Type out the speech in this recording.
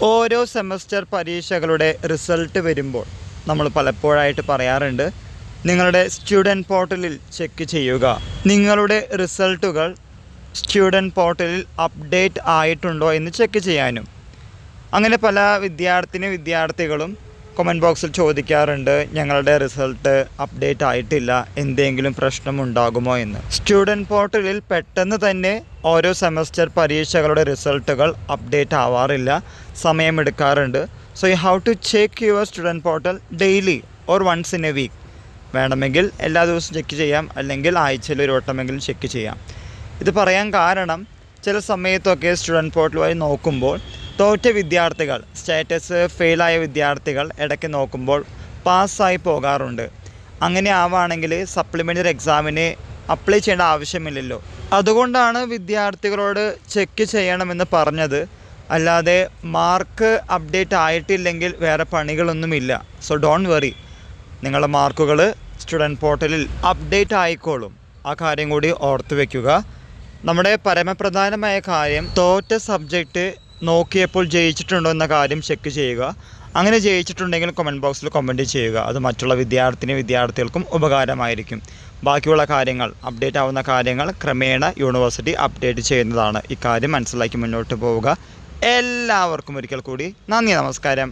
ഓരോ സെമസ്റ്റർ പരീക്ഷകളുടെ റിസൾട്ട് വരുമ്പോൾ നമ്മൾ പലപ്പോഴായിട്ട് പറയാറുണ്ട്, നിങ്ങളുടെ സ്റ്റുഡൻറ്റ് പോർട്ടലിൽ ചെക്ക് ചെയ്യുക. നിങ്ങളുടെ റിസൾട്ടുകൾ സ്റ്റുഡൻറ്റ് പോർട്ടലിൽ അപ്ഡേറ്റ് ആയിട്ടുണ്ടോ എന്ന് ചെക്ക് ചെയ്യാനും. അങ്ങനെ പല വിദ്യാർത്ഥികളും കമൻറ്റ് ബോക്സിൽ ചോദിക്കാറുണ്ട്, ഞങ്ങളുടെ റിസൾട്ട് അപ്ഡേറ്റ് ആയിട്ടില്ല, എന്തെങ്കിലും പ്രശ്നമുണ്ടാകുമോ എന്ന്. സ്റ്റുഡൻറ്റ് പോർട്ടലിൽ പെട്ടെന്ന് തന്നെ ഓരോ സെമസ്റ്റർ പരീക്ഷകളുടെ റിസൾട്ടുകൾ അപ്ഡേറ്റ് ആവാറില്ല, സമയമെടുക്കാറുണ്ട്. So you have to check your student portal daily or once in a week. വേണമെങ്കിൽ എല്ലാ ദിവസവും ചെക്ക് ചെയ്യാം, അല്ലെങ്കിൽ ആഴ്ചയിൽ ഒരു വട്ടമെങ്കിലും ചെക്ക് ചെയ്യാം. ഇത് പറയാൻ കാരണം, ചില സമയത്തൊക്കെ സ്റ്റുഡൻറ്റ് പോർട്ടൽ വഴി നോക്കുമ്പോൾ തോറ്റ വിദ്യാർത്ഥികൾ, സ്റ്റാറ്റസ് ഫെയിലായ വിദ്യാർത്ഥികൾ ഇടയ്ക്ക് നോക്കുമ്പോൾ പാസ്സായി പോകാറുണ്ട്. അങ്ങനെ ആവുകയാണെങ്കിൽ സപ്ലിമെൻ്ററി എക്സാമിന് അപ്ലൈ ചെയ്യേണ്ട ആവശ്യമില്ലല്ലോ. അതുകൊണ്ടാണ് വിദ്യാർത്ഥികളോട് ചെക്ക് ചെയ്യണമെന്ന് പറഞ്ഞത്. അല്ലാതെ മാർക്ക് അപ്ഡേറ്റ് ആയിട്ടില്ലെങ്കിൽ വേറെ പണികളൊന്നുമില്ല. സോ ഡോണ്ട് വറി, നിങ്ങളുടെ മാർക്കുകൾ സ്റ്റുഡൻറ്റ് പോർട്ടലിൽ അപ്ഡേറ്റ് ആയിക്കോളും. ആ കാര്യം കൂടി ഓർത്ത് വയ്ക്കുക. നമ്മുടെ പരമപ്രധാനമായ കാര്യം, തോറ്റ സബ്ജക്റ്റ് നോക്കിയപ്പോൾ ജയിച്ചിട്ടുണ്ടോ എന്ന കാര്യം ചെക്ക് ചെയ്യുക. അങ്ങനെ ജയിച്ചിട്ടുണ്ടെങ്കിൽ കമൻറ്റ് ബോക്സിൽ കമൻറ്റ് ചെയ്യുക. അത് മറ്റുള്ള വിദ്യാർത്ഥികൾക്കും ഉപകാരമായിരിക്കും. ബാക്കിയുള്ള കാര്യങ്ങൾ, അപ്ഡേറ്റ് ആവുന്ന കാര്യങ്ങൾ ക്രമേണ യൂണിവേഴ്സിറ്റി അപ്ഡേറ്റ് ചെയ്യുന്നതാണ്. ഇക്കാര്യം മനസ്സിലാക്കി മുന്നോട്ട് പോവുക. എല്ലാവർക്കും ഒരിക്കൽ കൂടി നന്ദി, നമസ്കാരം.